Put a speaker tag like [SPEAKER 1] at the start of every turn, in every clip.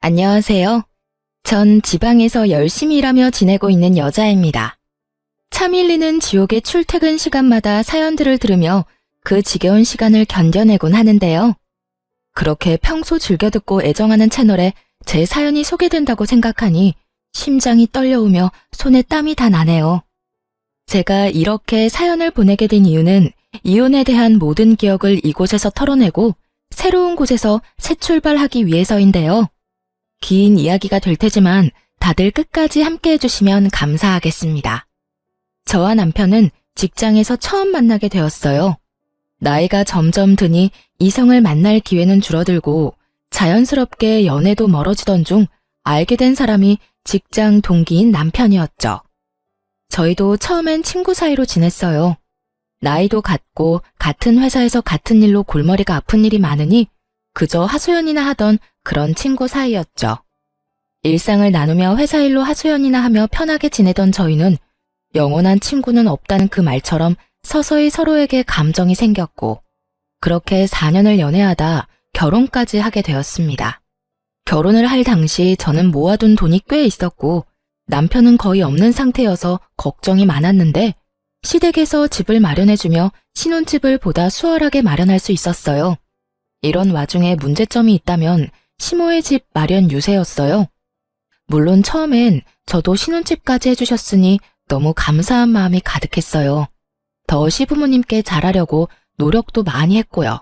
[SPEAKER 1] 안녕하세요. 전 지방에서 열심히 일하며 지내고 있는 여자입니다. 차 밀리는 지옥의 출퇴근 시간마다 사연들을 들으며 그 지겨운 시간을 견뎌내곤 하는데요. 그렇게 평소 즐겨 듣고 애정하는 채널에 제 사연이 소개된다고 생각하니 심장이 떨려오며 손에 땀이 다 나네요. 제가 이렇게 사연을 보내게 된 이유는 이혼에 대한 모든 기억을 이곳에서 털어내고 새로운 곳에서 새 출발하기 위해서인데요. 긴 이야기가 될 테지만 다들 끝까지 함께 해주시면 감사하겠습니다. 저와 남편은 직장에서 처음 만나게 되었어요. 나이가 점점 드니 이성을 만날 기회는 줄어들고 자연스럽게 연애도 멀어지던 중 알게 된 사람이 직장 동기인 남편이었죠. 저희도 처음엔 친구 사이로 지냈어요. 나이도 같고 같은 회사에서 같은 일로 골머리가 아픈 일이 많으니 그저 하소연이나 하던 그런 친구 사이였죠. 일상을 나누며 회사 일로 하소연이나 하며 편하게 지내던 저희는 영원한 친구는 없다는 그 말처럼 서서히 서로에게 감정이 생겼고 그렇게 4년을 연애하다 결혼까지 하게 되었습니다. 결혼을 할 당시 저는 모아둔 돈이 꽤 있었고 남편은 거의 없는 상태여서 걱정이 많았는데 시댁에서 집을 마련해주며 신혼집을 보다 수월하게 마련할 수 있었어요. 이런 와중에 문제점이 있다면 시모의 집 마련 유세였어요. 물론 처음엔 저도 신혼집까지 해주셨으니 너무 감사한 마음이 가득했어요. 더 시부모님께 잘하려고 노력도 많이 했고요.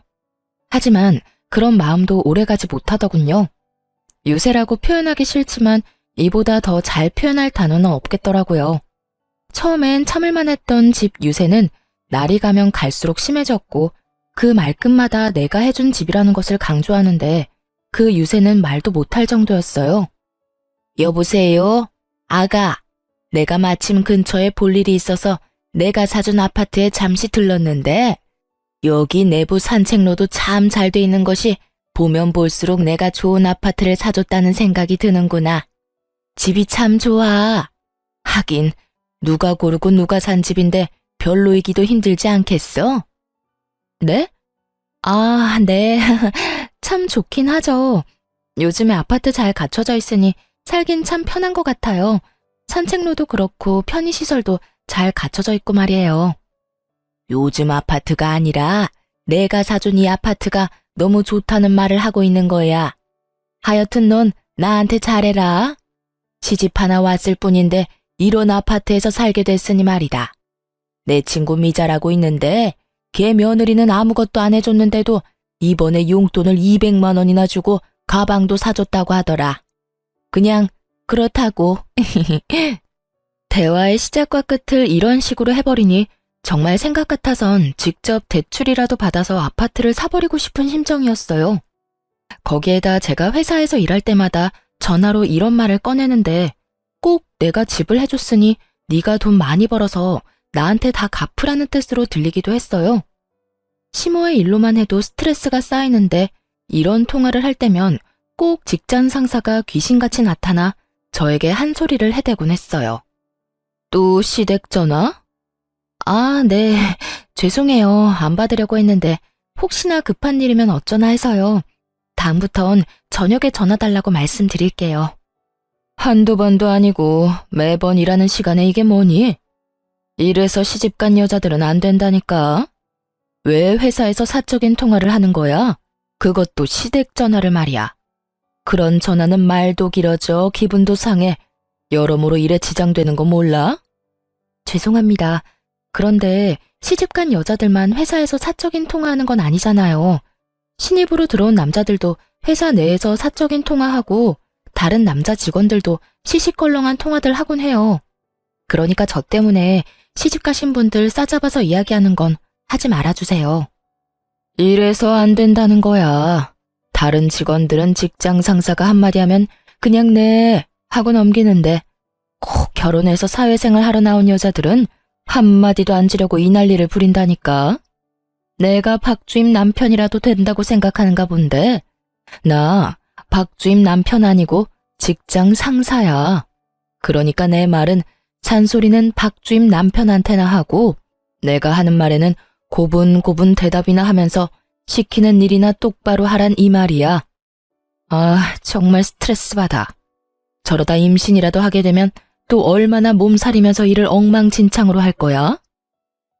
[SPEAKER 1] 하지만 그런 마음도 오래가지 못하더군요. 유세라고 표현하기 싫지만 이보다 더 잘 표현할 단어는 없겠더라고요. 처음엔 참을만 했던 집 유세는 날이 가면 갈수록 심해졌고 그 말끝마다 내가 해준 집이라는 것을 강조하는데 그 유세는 말도 못할 정도였어요. 여보세요? 아가, 내가 마침 근처에 볼 일이 있어서 내가 사준 아파트에 잠시 들렀는데 여기 내부 산책로도 참 잘 돼 있는 것이 보면 볼수록 내가 좋은 아파트를 사줬다는 생각이 드는구나. 집이 참 좋아. 하긴 누가 고르고 누가 산 집인데 별로이기도 힘들지 않겠어? 네? 아, 네. 참 좋긴 하죠. 요즘에 아파트 잘 갖춰져 있으니 살긴 참 편한 것 같아요. 산책로도 그렇고 편의시설도 잘 갖춰져 있고 말이에요. 요즘 아파트가 아니라 내가 사준 이 아파트가 너무 좋다는 말을 하고 있는 거야. 하여튼 넌 나한테 잘해라. 시집 하나 왔을 뿐인데 이런 아파트에서 살게 됐으니 말이다. 내 친구 미자라고 있는데 걔 며느리는 아무것도 안 해줬는데도 이번에 용돈을 200만 원이나 주고 가방도 사줬다고 하더라. 그냥 그렇다고. 대화의 시작과 끝을 이런 식으로 해버리니 정말 생각 같아선 직접 대출이라도 받아서 아파트를 사버리고 싶은 심정이었어요. 거기에다 제가 회사에서 일할 때마다 전화로 이런 말을 꺼내는데 꼭 내가 집을 해줬으니 네가 돈 많이 벌어서 나한테 다 갚으라는 뜻으로 들리기도 했어요. 시모의 일로만 해도 스트레스가 쌓이는데 이런 통화를 할 때면 꼭 직장 상사가 귀신같이 나타나 저에게 한 소리를 해대곤 했어요. 또 시댁 전화? 아, 네. 죄송해요. 안 받으려고 했는데 혹시나 급한 일이면 어쩌나 해서요. 다음부턴 저녁에 전화 달라고 말씀드릴게요. 한두 번도 아니고 매번 일하는 시간에 이게 뭐니? 이래서 시집간 여자들은 안 된다니까. 왜 회사에서 사적인 통화를 하는 거야? 그것도 시댁 전화를 말이야. 그런 전화는 말도 길어져 기분도 상해. 여러모로 일에 지장되는 거 몰라? 죄송합니다. 그런데 시집간 여자들만 회사에서 사적인 통화하는 건 아니잖아요. 신입으로 들어온 남자들도 회사 내에서 사적인 통화하고 다른 남자 직원들도 시시껄렁한 통화들 하곤 해요. 그러니까 저 때문에 시집 가신 분들 싸잡아서 이야기하는 건 하지 말아주세요. 이래서 안 된다는 거야. 다른 직원들은 직장 상사가 한마디 하면 그냥 네 하고 넘기는데 꼭 결혼해서 사회생활 하러 나온 여자들은 한마디도 안 지려고 이 난리를 부린다니까. 내가 박주임 남편이라도 된다고 생각하는가 본데 나 박주임 남편 아니고 직장 상사야. 그러니까 내 말은 잔소리는 박주임 남편한테나 하고 내가 하는 말에는 고분고분 대답이나 하면서 시키는 일이나 똑바로 하란 이 말이야. 아, 정말 스트레스 받아. 저러다 임신이라도 하게 되면 또 얼마나 몸살이면서 일을 엉망진창으로 할 거야?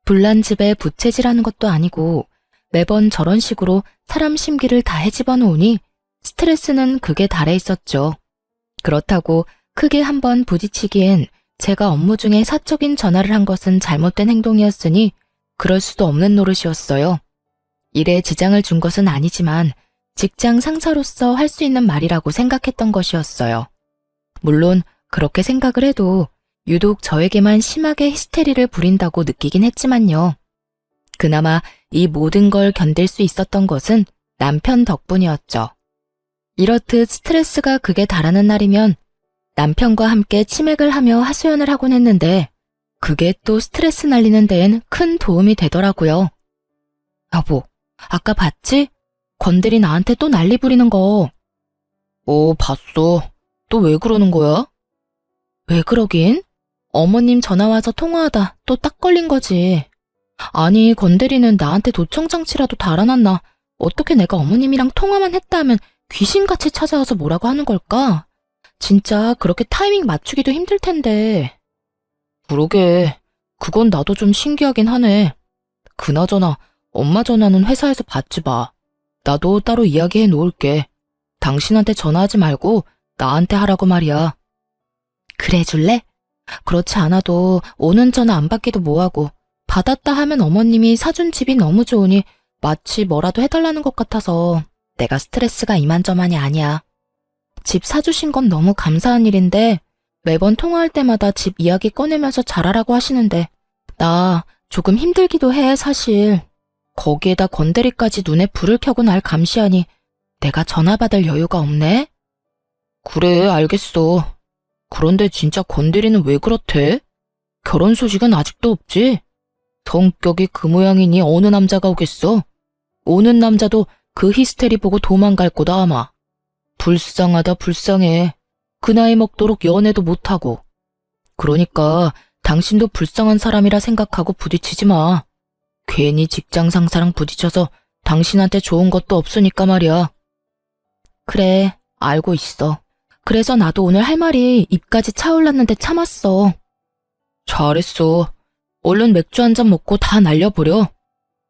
[SPEAKER 1] 불난 집에 부채질하는 것도 아니고 매번 저런 식으로 사람 심기를 다 헤집어 놓으니 스트레스는 극에 달해 있었죠. 그렇다고 크게 한번 부딪히기엔 제가 업무 중에 사적인 전화를 한 것은 잘못된 행동이었으니 그럴 수도 없는 노릇이었어요. 일에 지장을 준 것은 아니지만 직장 상사로서 할 수 있는 말이라고 생각했던 것이었어요. 물론 그렇게 생각을 해도 유독 저에게만 심하게 히스테리를 부린다고 느끼긴 했지만요. 그나마 이 모든 걸 견딜 수 있었던 것은 남편 덕분이었죠. 이렇듯 스트레스가 극에 달하는 날이면 남편과 함께 치맥을 하며 하소연을 하곤 했는데 그게 또 스트레스 날리는 데엔 큰 도움이 되더라고요. 여보, 아까 봤지? 건들이 나한테 또 난리 부리는 거. 봤어. 또 왜 그러는 거야? 왜 그러긴? 어머님 전화 와서 통화하다 또 딱 걸린 거지. 아니, 건대리는 나한테 도청장치라도 달아놨나? 어떻게 내가 어머님이랑 통화만 했다 하면 귀신같이 찾아와서 뭐라고 하는 걸까? 진짜 그렇게 타이밍 맞추기도 힘들 텐데. 그러게, 그건 나도 좀 신기하긴 하네. 그나저나 엄마 전화는 회사에서 받지 마. 나도 따로 이야기해 놓을게. 당신한테 전화하지 말고 나한테 하라고 말이야. 그래 줄래? 그렇지 않아도 오는 전화 안 받기도 뭐하고 받았다 하면 어머님이 사준 집이 너무 좋으니 마치 뭐라도 해달라는 것 같아서 내가 스트레스가 이만저만이 아니야. 집 사주신 건 너무 감사한 일인데 매번 통화할 때마다 집 이야기 꺼내면서 잘하라고 하시는데 나 조금 힘들기도 해 사실. 거기에다 건드리까지 눈에 불을 켜고 날 감시하니 내가 전화 받을 여유가 없네? 그래, 알겠어. 그런데 진짜 건드리는 왜 그렇대? 결혼 소식은 아직도 없지? 성격이 그 모양이니 어느 남자가 오겠어? 오는 남자도 그 히스테리 보고 도망갈 거다 아마. 불쌍하다 불쌍해. 그 나이 먹도록 연애도 못하고. 그러니까 당신도 불쌍한 사람이라 생각하고 부딪히지 마. 괜히 직장 상사랑 부딪혀서 당신한테 좋은 것도 없으니까 말이야. 그래, 알고 있어. 그래서 나도 오늘 할 말이 입까지 차올랐는데 참았어. 잘했어. 얼른 맥주 한 잔 먹고 다 날려버려.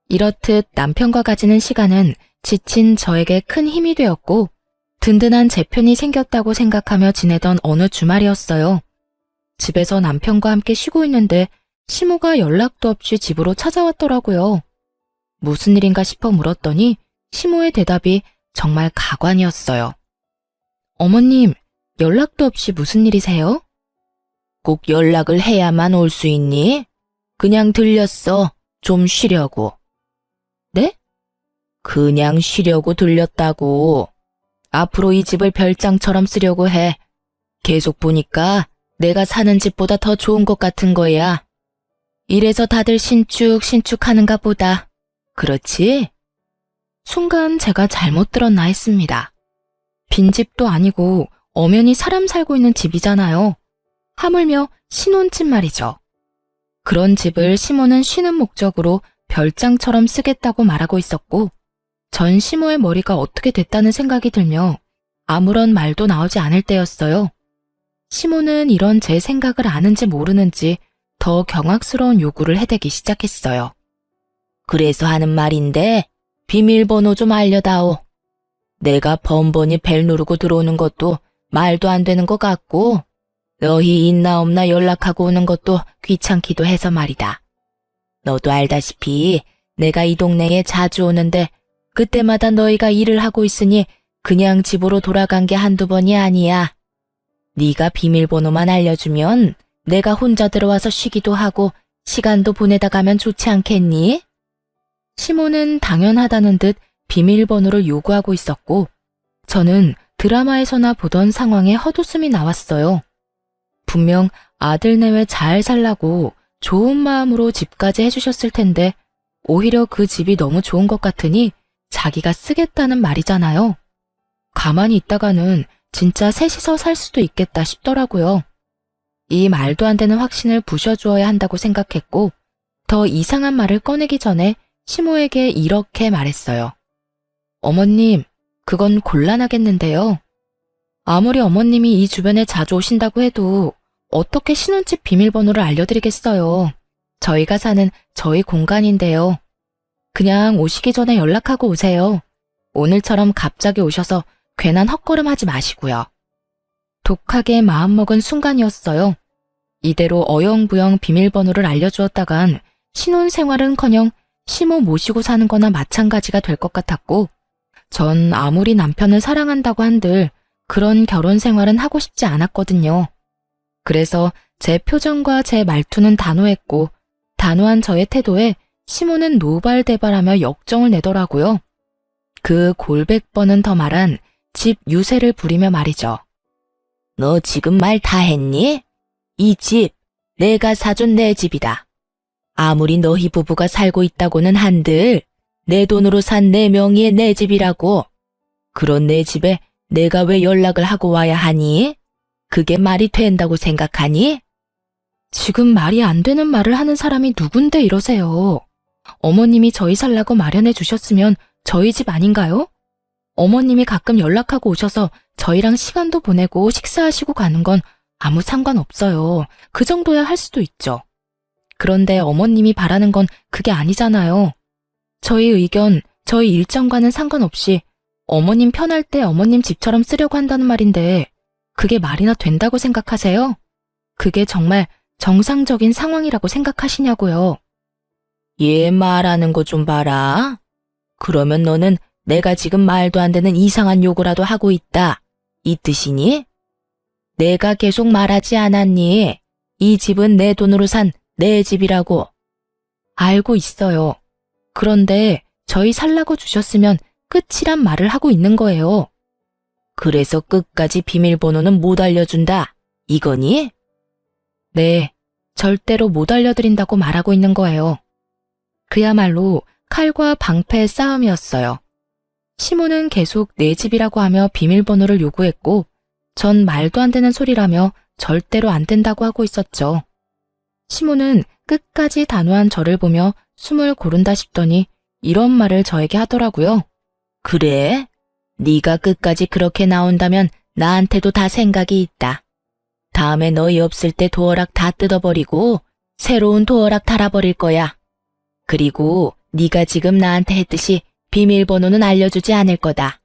[SPEAKER 1] 이렇듯 남편과 가지는 시간은 지친 저에게 큰 힘이 되었고 든든한 제 편이 생겼다고 생각하며 지내던 어느 주말이었어요. 집에서 남편과 함께 쉬고 있는데 시모가 연락도 없이 집으로 찾아왔더라고요. 무슨 일인가 싶어 물었더니 시모의 대답이 정말 가관이었어요. 어머님, 연락도 없이 무슨 일이세요? 꼭 연락을 해야만 올 수 있니? 그냥 들렸어. 좀 쉬려고. 네? 그냥 쉬려고 들렸다고. 앞으로 이 집을 별장처럼 쓰려고 해. 계속 보니까 내가 사는 집보다 더 좋은 것 같은 거야. 이래서 다들 신축하는가 보다. 그렇지? 순간 제가 잘못 들었나 했습니다. 빈집도 아니고 엄연히 사람 살고 있는 집이잖아요. 하물며 신혼집 말이죠. 그런 집을 시모는 쉬는 목적으로 별장처럼 쓰겠다고 말하고 있었고 전 시모의 머리가 어떻게 됐다는 생각이 들며 아무런 말도 나오지 않을 때였어요. 시모는 이런 제 생각을 아는지 모르는지 더 경악스러운 요구를 해대기 시작했어요. 그래서 하는 말인데 비밀번호 좀 알려다오. 내가 번번이 벨 누르고 들어오는 것도 말도 안 되는 것 같고 너희 있나 없나 연락하고 오는 것도 귀찮기도 해서 말이다. 너도 알다시피 내가 이 동네에 자주 오는데 그때마다 너희가 일을 하고 있으니 그냥 집으로 돌아간 게 한두 번이 아니야. 네가 비밀번호만 알려주면 내가 혼자 들어와서 쉬기도 하고 시간도 보내다 가면 좋지 않겠니? 시모는 당연하다는 듯 비밀번호를 요구하고 있었고 저는 드라마에서나 보던 상황에 헛웃음이 나왔어요. 분명 아들 내외 잘 살라고 좋은 마음으로 집까지 해주셨을 텐데 오히려 그 집이 너무 좋은 것 같으니 자기가 쓰겠다는 말이잖아요. 가만히 있다가는 진짜 셋이서 살 수도 있겠다 싶더라고요. 이 말도 안 되는 확신을 부셔주어야 한다고 생각했고 더 이상한 말을 꺼내기 전에 시모에게 이렇게 말했어요. 어머님, 그건 곤란하겠는데요. 아무리 어머님이 이 주변에 자주 오신다고 해도 어떻게 신혼집 비밀번호를 알려드리겠어요. 저희가 사는 저희 공간인데요. 그냥 오시기 전에 연락하고 오세요. 오늘처럼 갑자기 오셔서 괜한 헛걸음하지 마시고요. 독하게 마음먹은 순간이었어요. 이대로 어영부영 비밀번호를 알려주었다간 신혼생활은커녕 시모 모시고 사는 거나 마찬가지가 될 것 같았고, 전 아무리 남편을 사랑한다고 한들 그런 결혼 생활은 하고 싶지 않았거든요. 그래서 제 표정과 제 말투는 단호했고, 단호한 저의 태도에 시모는 노발대발하며 역정을 내더라고요. 그 골백 번은 더 말한 집 유세를 부리며 말이죠. 너 지금 말 다 했니? 이 집 내가 사준 내 집이다. 아무리 너희 부부가 살고 있다고는 한들 내 돈으로 산 내 명의의 내 집이라고. 그런 내 집에 내가 왜 연락을 하고 와야 하니? 그게 말이 된다고 생각하니? 지금 말이 안 되는 말을 하는 사람이 누군데 이러세요. 어머님이 저희 살라고 마련해 주셨으면 저희 집 아닌가요? 어머님이 가끔 연락하고 오셔서 저희랑 시간도 보내고 식사하시고 가는 건 아무 상관없어요. 그 정도야 할 수도 있죠. 그런데 어머님이 바라는 건 그게 아니잖아요. 저희 의견, 저희 일정과는 상관없이 어머님 편할 때 어머님 집처럼 쓰려고 한다는 말인데 그게 말이나 된다고 생각하세요? 그게 정말 정상적인 상황이라고 생각하시냐고요. 얘 말하는 거 좀 봐라. 그러면 너는 내가 지금 말도 안 되는 이상한 요구라도 하고 있다. 이 뜻이니? 내가 계속 말하지 않았니? 이 집은 내 돈으로 산 내 집이라고. 알고 있어요. 그런데 저희 살라고 주셨으면 끝이란 말을 하고 있는 거예요. 그래서 끝까지 비밀번호는 못 알려준다. 이거니? 네, 절대로 못 알려드린다고 말하고 있는 거예요. 그야말로 칼과 방패의 싸움이었어요. 시모는 계속 내 집이라고 하며 비밀번호를 요구했고, 전 말도 안 되는 소리라며 절대로 안 된다고 하고 있었죠. 시모는 끝까지 단호한 저를 보며 숨을 고른다 싶더니 이런 말을 저에게 하더라고요. 그래? 네가 끝까지 그렇게 나온다면 나한테도 다 생각이 있다. 다음에 너희 없을 때 도어락 다 뜯어버리고 새로운 도어락 달아버릴 거야. 그리고 네가 지금 나한테 했듯이 비밀번호는 알려주지 않을 거다.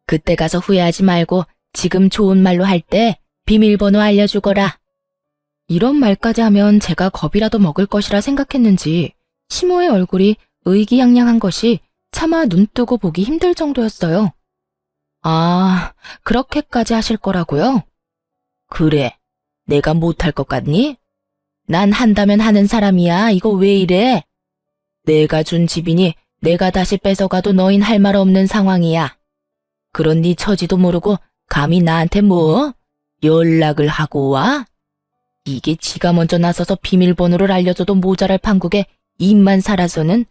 [SPEAKER 1] 그때 가서 후회하지 말고 지금 좋은 말로 할 때 비밀번호 알려주거라. 이런 말까지 하면 제가 겁이라도 먹을 것이라 생각했는지 시모의 얼굴이 의기양양한 것이 차마 눈 뜨고 보기 힘들 정도였어요. 아, 그렇게까지 하실 거라고요? 그래, 내가 못할 것 같니? 난 한다면 하는 사람이야. 이거 왜 이래? 내가 준 집이니 내가 다시 뺏어가도 너흰 할 말 없는 상황이야. 그런 네 처지도 모르고 감히 나한테 뭐? 연락을 하고 와? 이게 지가 먼저 나서서 비밀번호를 알려줘도 모자랄 판국에 입만 살아서는?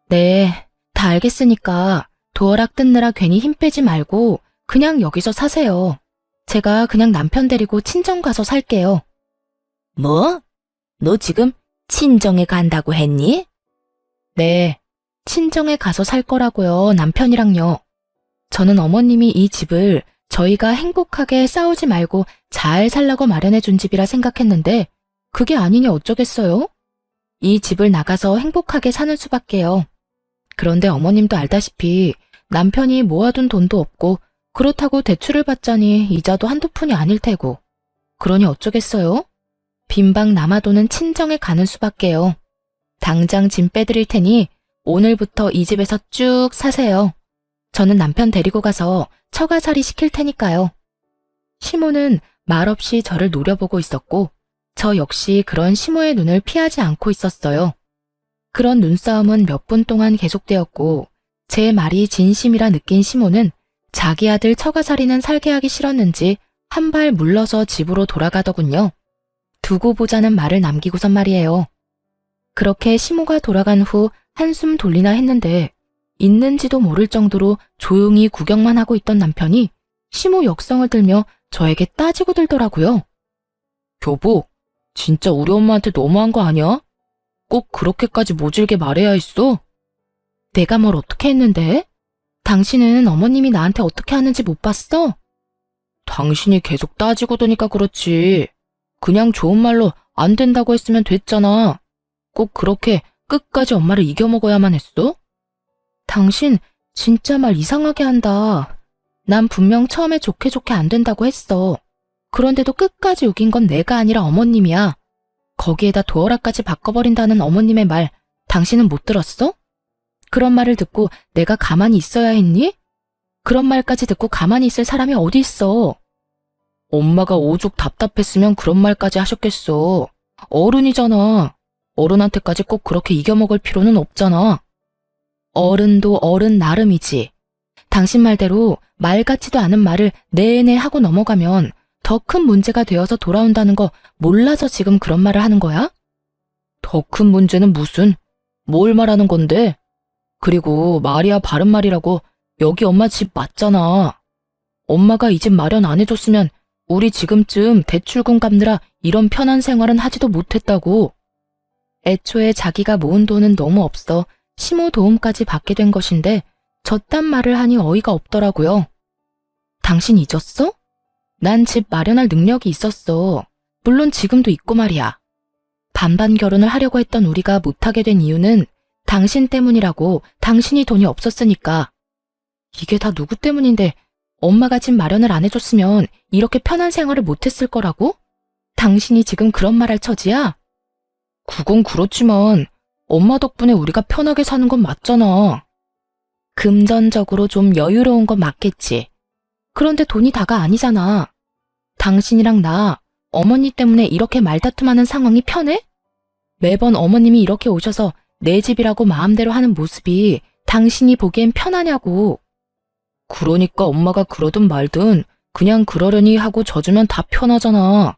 [SPEAKER 1] 네, 다 알겠으니까 도어락 뜯느라 괜히 힘 빼지 말고 그냥 여기서 사세요. 제가 그냥 남편 데리고 친정 가서 살게요. 뭐? 너 지금 친정에 간다고 했니? 네, 친정에 가서 살 거라고요, 남편이랑요. 저는 어머님이 이 집을 저희가 행복하게 싸우지 말고 잘 살라고 마련해 준 집이라 생각했는데 그게 아니니 어쩌겠어요? 이 집을 나가서 행복하게 사는 수밖에요. 그런데 어머님도 알다시피 남편이 모아둔 돈도 없고 그렇다고 대출을 받자니 이자도 한두 푼이 아닐 테고. 그러니 어쩌겠어요? 빈방 남아도는 친정에 가는 수밖에요. 당장 짐 빼드릴 테니 오늘부터 이 집에서 쭉 사세요. 저는 남편 데리고 가서 처가살이 시킬 테니까요. 시모는 말없이 저를 노려보고 있었고 저 역시 그런 시모의 눈을 피하지 않고 있었어요. 그런 눈싸움은 몇 분 동안 계속되었고 제 말이 진심이라 느낀 시모는 자기 아들 처가살이는 살게 하기 싫었는지 한 발 물러서 집으로 돌아가더군요. 두고 보자는 말을 남기고선 말이에요. 그렇게 시모가 돌아간 후 한숨 돌리나 했는데 있는지도 모를 정도로 조용히 구경만 하고 있던 남편이 시모 역성을 들며 저에게 따지고 들더라고요. 여보, 진짜 우리 엄마한테 너무한 거 아니야? 꼭 그렇게까지 모질게 말해야 했어? 내가 뭘 어떻게 했는데? 당신은 어머님이 나한테 어떻게 하는지 못 봤어? 당신이 계속 따지고 도니까 그렇지. 그냥 좋은 말로 안 된다고 했으면 됐잖아. 꼭 그렇게 끝까지 엄마를 이겨먹어야만 했어? 당신 진짜 말 이상하게 한다. 난 분명 처음에 좋게 좋게 안 된다고 했어. 그런데도 끝까지 우긴 건 내가 아니라 어머님이야. 거기에다 도어락까지 바꿔버린다는 어머님의 말, 당신은 못 들었어? 그런 말을 듣고 내가 가만히 있어야 했니? 그런 말까지 듣고 가만히 있을 사람이 어디 있어? 엄마가 오죽 답답했으면 그런 말까지 하셨겠어. 어른이잖아. 어른한테까지 꼭 그렇게 이겨먹을 필요는 없잖아. 어른도 어른 나름이지. 당신 말대로 말 같지도 않은 말을 내내 하고 넘어가면 더 큰 문제가 되어서 돌아온다는 거 몰라서 지금 그런 말을 하는 거야? 더 큰 문제는 무슨? 뭘 말하는 건데? 그리고 말이야 바른 말이라고 여기 엄마 집 맞잖아. 엄마가 이 집 마련 안 해줬으면 우리 지금쯤 대출금 갚느라 이런 편한 생활은 하지도 못했다고. 애초에 자기가 모은 돈은 너무 없어 시모 도움까지 받게 된 것인데 저딴 말을 하니 어이가 없더라고요. 당신 잊었어? 난 집 마련할 능력이 있었어. 물론 지금도 있고 말이야. 반반 결혼을 하려고 했던 우리가 못하게 된 이유는 당신 때문이라고. 당신이 돈이 없었으니까. 이게 다 누구 때문인데 엄마가 집 마련을 안 해줬으면 이렇게 편한 생활을 못했을 거라고? 당신이 지금 그런 말 할 처지야? 그건 그렇지만 엄마 덕분에 우리가 편하게 사는 건 맞잖아. 금전적으로 좀 여유로운 건 맞겠지. 그런데 돈이 다가 아니잖아. 당신이랑 나, 어머니 때문에 이렇게 말다툼하는 상황이 편해? 매번 어머님이 이렇게 오셔서 내 집이라고 마음대로 하는 모습이 당신이 보기엔 편하냐고. 그러니까 엄마가 그러든 말든 그냥 그러려니 하고 져주면 다 편하잖아.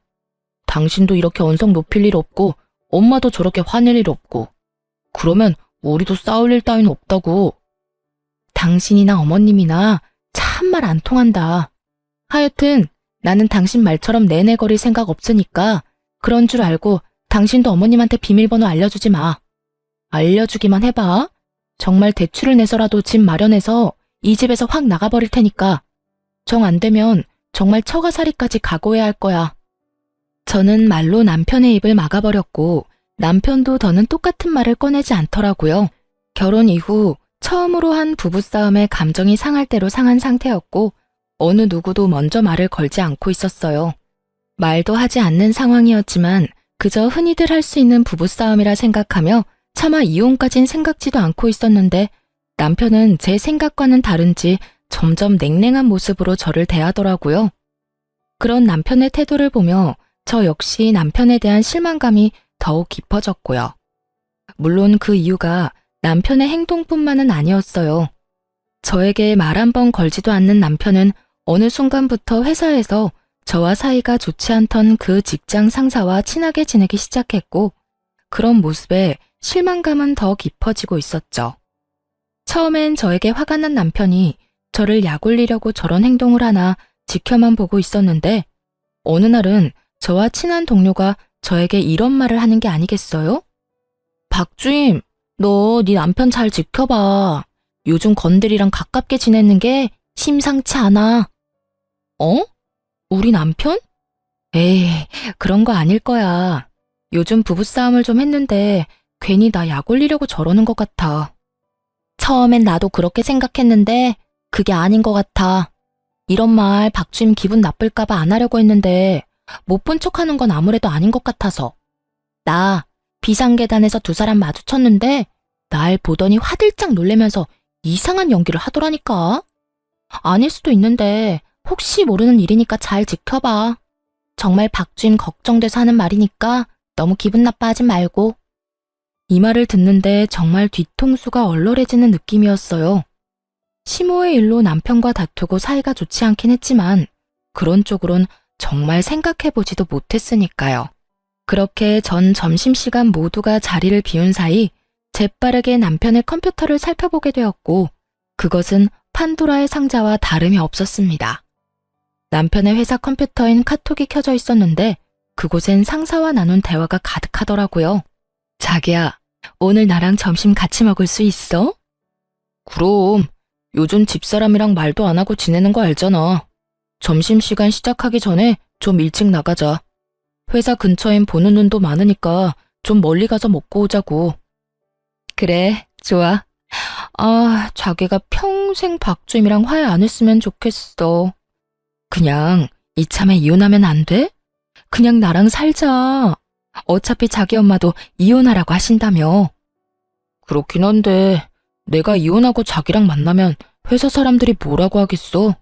[SPEAKER 1] 당신도 이렇게 언성 높일 일 없고 엄마도 저렇게 화낼 일 없고. 그러면 우리도 싸울 일 따윈 없다고. 당신이나 어머님이나 참말 안 통한다. 하여튼 나는 당신 말처럼 내내거릴 생각 없으니까 그런 줄 알고 당신도 어머님한테 비밀번호 알려주지 마. 알려주기만 해봐. 정말 대출을 내서라도 집 마련해서 이 집에서 확 나가버릴 테니까. 정 안 되면 정말 처가살이까지 각오해야 할 거야. 저는 말로 남편의 입을 막아버렸고 남편도 더는 똑같은 말을 꺼내지 않더라고요. 결혼 이후 처음으로 한 부부싸움에 감정이 상할 대로 상한 상태였고 어느 누구도 먼저 말을 걸지 않고 있었어요. 말도 하지 않는 상황이었지만 그저 흔히들 할 수 있는 부부싸움이라 생각하며 차마 이혼까진 생각지도 않고 있었는데 남편은 제 생각과는 다른지 점점 냉랭한 모습으로 저를 대하더라고요. 그런 남편의 태도를 보며 저 역시 남편에 대한 실망감이 더욱 깊어졌고요. 물론 그 이유가 남편의 행동뿐만은 아니었어요. 저에게 말 한 번 걸지도 않는 남편은 어느 순간부터 회사에서 저와 사이가 좋지 않던 그 직장 상사와 친하게 지내기 시작했고 그런 모습에 실망감은 더 깊어지고 있었죠. 처음엔 저에게 화가 난 남편이 저를 약올리려고 저런 행동을 하나 지켜만 보고 있었는데 어느 날은 저와 친한 동료가 저에게 이런 말을 하는 게 아니겠어요? 박주임, 너 네 남편 잘 지켜봐. 요즘 건들이랑 가깝게 지내는 게 심상치 않아. 어? 우리 남편? 에이, 그런 거 아닐 거야. 요즘 부부싸움을 좀 했는데 괜히 나 약올리려고 저러는 것 같아. 처음엔 나도 그렇게 생각했는데 그게 아닌 것 같아. 이런 말 박주임 기분 나쁠까봐 안 하려고 했는데 못 본 척하는 건 아무래도 아닌 것 같아서. 나 비상계단에서 두 사람 마주쳤는데 날 보더니 화들짝 놀래면서 이상한 연기를 하더라니까. 아닐 수도 있는데 혹시 모르는 일이니까 잘 지켜봐. 정말 박주임 걱정돼서 하는 말이니까 너무 기분 나빠하지 말고. 이 말을 듣는데 정말 뒤통수가 얼얼해지는 느낌이었어요. 시모의 일로 남편과 다투고 사이가 좋지 않긴 했지만 그런 쪽으론 정말 생각해보지도 못했으니까요. 그렇게 전 점심시간 모두가 자리를 비운 사이 재빠르게 남편의 컴퓨터를 살펴보게 되었고 그것은 판도라의 상자와 다름이 없었습니다. 남편의 회사 컴퓨터엔 카톡이 켜져 있었는데 그곳엔 상사와 나눈 대화가 가득하더라고요. 자기야, 오늘 나랑 점심 같이 먹을 수 있어? 그럼, 요즘 집사람이랑 말도 안 하고 지내는 거 알잖아. 점심시간 시작하기 전에 좀 일찍 나가자. 회사 근처엔 보는 눈도 많으니까 좀 멀리 가서 먹고 오자고. 그래, 좋아. 자기가 평생 박주임이랑 화해 안 했으면 좋겠어. 그냥 이참에 이혼하면 안 돼? 그냥 나랑 살자. 어차피 자기 엄마도 이혼하라고 하신다며. 그렇긴 한데 내가 이혼하고 자기랑 만나면 회사 사람들이 뭐라고 하겠어?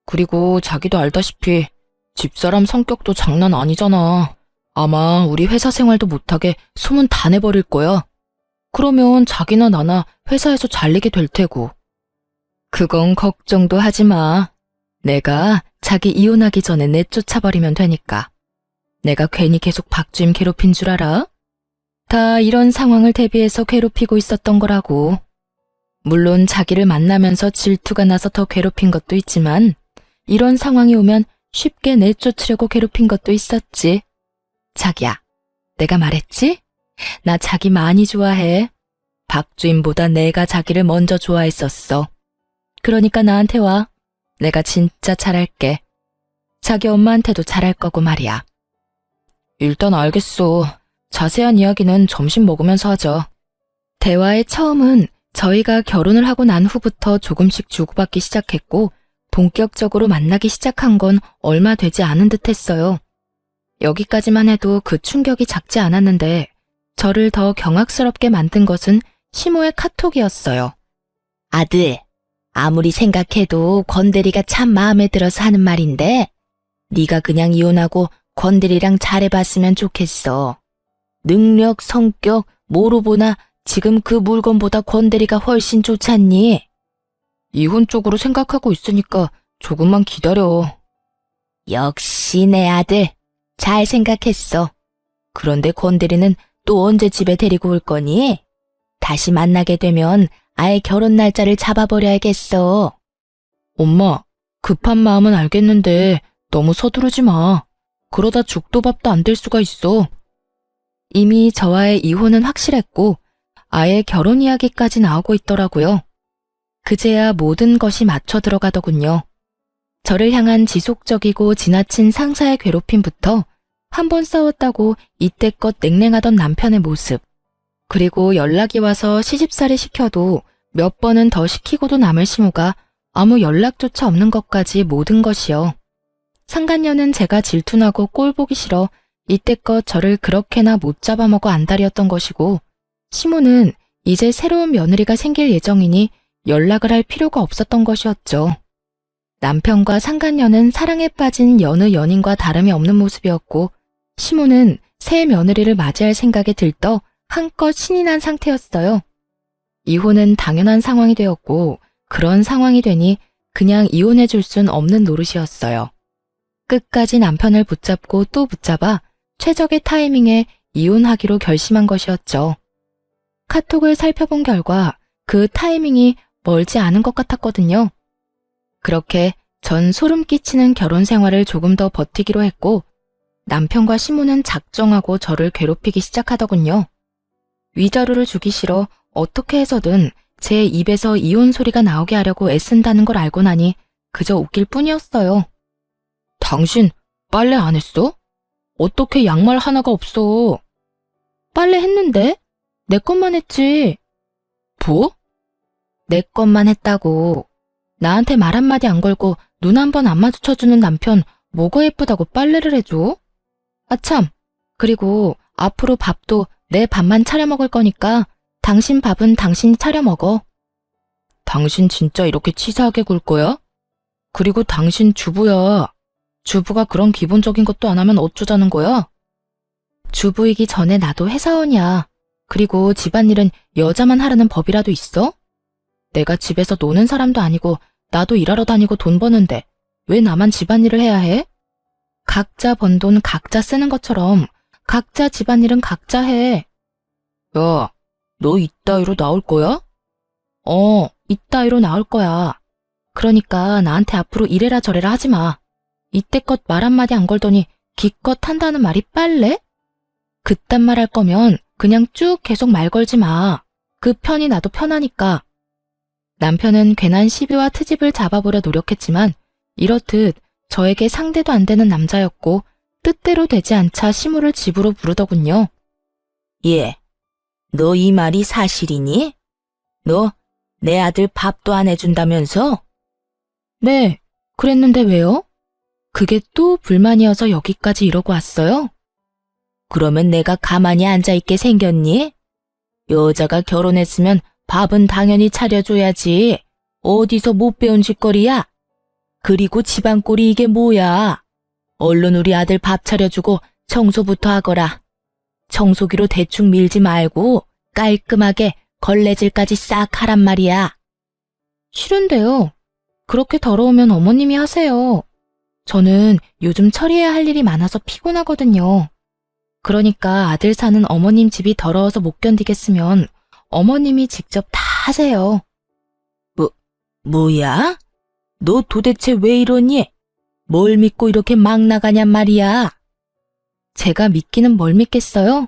[SPEAKER 1] 그리고 자기도 알다시피 집사람 성격도 장난 아니잖아. 아마 우리 회사 생활도 못하게 소문 다 내버릴 거야. 그러면 자기나 나나 회사에서 잘리게 될 테고. 그건 걱정도 하지 마. 내가 자기 이혼하기 전에 내쫓아버리면 되니까. 내가 괜히 계속 박주임 괴롭힌 줄 알아? 다 이런 상황을 대비해서 괴롭히고 있었던 거라고. 물론 자기를 만나면서 질투가 나서 더 괴롭힌 것도 있지만 이런 상황이 오면 쉽게 내쫓으려고 괴롭힌 것도 있었지. 자기야, 내가 말했지? 나 자기 많이 좋아해. 박주임보다 내가 자기를 먼저 좋아했었어. 그러니까 나한테 와. 내가 진짜 잘할게. 자기 엄마한테도 잘할 거고 말이야. 일단 알겠어. 자세한 이야기는 점심 먹으면서 하자. 대화의 처음은 저희가 결혼을 하고 난 후부터 조금씩 주고받기 시작했고 본격적으로 만나기 시작한 건 얼마 되지 않은 듯 했어요. 여기까지만 해도 그 충격이 작지 않았는데 저를 더 경악스럽게 만든 것은 시모의 카톡이었어요. 아들, 아무리 생각해도 권대리가 참 마음에 들어서 하는 말인데 네가 그냥 이혼하고 권대리랑 잘해봤으면 좋겠어. 능력, 성격, 뭐로 보나 지금 그 물건보다 권대리가 훨씬 좋잖니? 이혼 쪽으로 생각하고 있으니까 조금만 기다려. 역시 내 아들, 잘 생각했어. 그런데 권대리는 또 언제 집에 데리고 올 거니? 다시 만나게 되면 아예 결혼 날짜를 잡아버려야겠어. 엄마, 급한 마음은 알겠는데 너무 서두르지 마. 그러다 죽도 밥도 안 될 수가 있어. 이미 저와의 이혼은 확실했고 아예 결혼 이야기까지 나오고 있더라고요. 그제야 모든 것이 맞춰 들어가더군요. 저를 향한 지속적이고 지나친 상사의 괴롭힘부터 한 번 싸웠다고 이때껏 냉랭하던 남편의 모습, 그리고 연락이 와서 시집살이 시켜도 몇 번은 더 시키고도 남을 시모가 아무 연락조차 없는 것까지 모든 것이요. 상간녀는 제가 질투나고 꼴 보기 싫어 이때껏 저를 그렇게나 못 잡아먹어 안달이었던 것이고, 시모는 이제 새로운 며느리가 생길 예정이니 연락을 할 필요가 없었던 것이었죠. 남편과 상간녀는 사랑에 빠진 여느 연인과 다름이 없는 모습이었고, 시모는 새 며느리를 맞이할 생각에 들떠 한껏 신이 난 상태였어요. 이혼은 당연한 상황이 되었고, 그런 상황이 되니 그냥 이혼해 줄 순 없는 노릇이었어요. 끝까지 남편을 붙잡고 또 붙잡아 최적의 타이밍에 이혼하기로 결심한 것이었죠. 카톡을 살펴본 결과 그 타이밍이 멀지 않은 것 같았거든요. 그렇게 전 소름 끼치는 결혼 생활을 조금 더 버티기로 했고, 남편과 시모는 작정하고 저를 괴롭히기 시작하더군요. 위자료를 주기 싫어 어떻게 해서든 제 입에서 이혼 소리가 나오게 하려고 애쓴다는 걸 알고 나니 그저 웃길 뿐이었어요. 당신 빨래 안 했어? 어떻게 양말 하나가 없어? 빨래 했는데? 내 것만 했지. 뭐? 내 것만 했다고. 나한테 말 한마디 안 걸고 눈 한 번 안 마주쳐주는 남편 뭐가 예쁘다고 빨래를 해줘? 아참, 그리고 앞으로 밥도 내 밥만 차려 먹을 거니까 당신 밥은 당신이 차려 먹어. 당신 진짜 이렇게 치사하게 굴 거야? 그리고 당신 주부야. 주부가 그런 기본적인 것도 안 하면 어쩌자는 거야? 주부이기 전에 나도 회사원이야. 그리고 집안일은 여자만 하라는 법이라도 있어? 내가 집에서 노는 사람도 아니고 나도 일하러 다니고 돈 버는데 왜 나만 집안일을 해야 해? 각자 번 돈 각자 쓰는 것처럼 각자 집안일은 각자 해. 야, 너 이따위로 나올 거야? 이따위로 나올 거야. 그러니까 나한테 앞으로 이래라 저래라 하지 마. 이때껏 말 한마디 안 걸더니 기껏 한다는 말이 빨래? 그딴 말 할 거면 그냥 쭉 계속 말 걸지 마. 그 편이 나도 편하니까. 남편은 괜한 시비와 트집을 잡아보려 노력했지만 이렇듯 저에게 상대도 안 되는 남자였고 뜻대로 되지 않자 시무를 집으로 부르더군요.
[SPEAKER 2] 예, 너 이 말이 사실이니? 너 내 아들 밥도 안 해준다면서?
[SPEAKER 1] 네, 그랬는데 왜요? 그게 또 불만이어서 여기까지 이러고 왔어요?
[SPEAKER 2] 그러면 내가 가만히 앉아있게 생겼니? 여자가 결혼했으면 밥은 당연히 차려줘야지. 어디서 못 배운 짓거리야? 그리고 집안꼴이 이게 뭐야? 얼른 우리 아들 밥 차려주고 청소부터 하거라. 청소기로 대충 밀지 말고 깔끔하게 걸레질까지 싹 하란 말이야.
[SPEAKER 1] 싫은데요. 그렇게 더러우면 어머님이 하세요. 저는 요즘 처리해야 할 일이 많아서 피곤하거든요. 그러니까 아들 사는 어머님 집이 더러워서 못 견디겠으면 어머님이 직접 다 하세요.
[SPEAKER 2] 뭐야? 너 도대체 왜 이러니? 뭘 믿고 이렇게 막 나가냔 말이야.
[SPEAKER 1] 제가 믿기는 뭘 믿겠어요?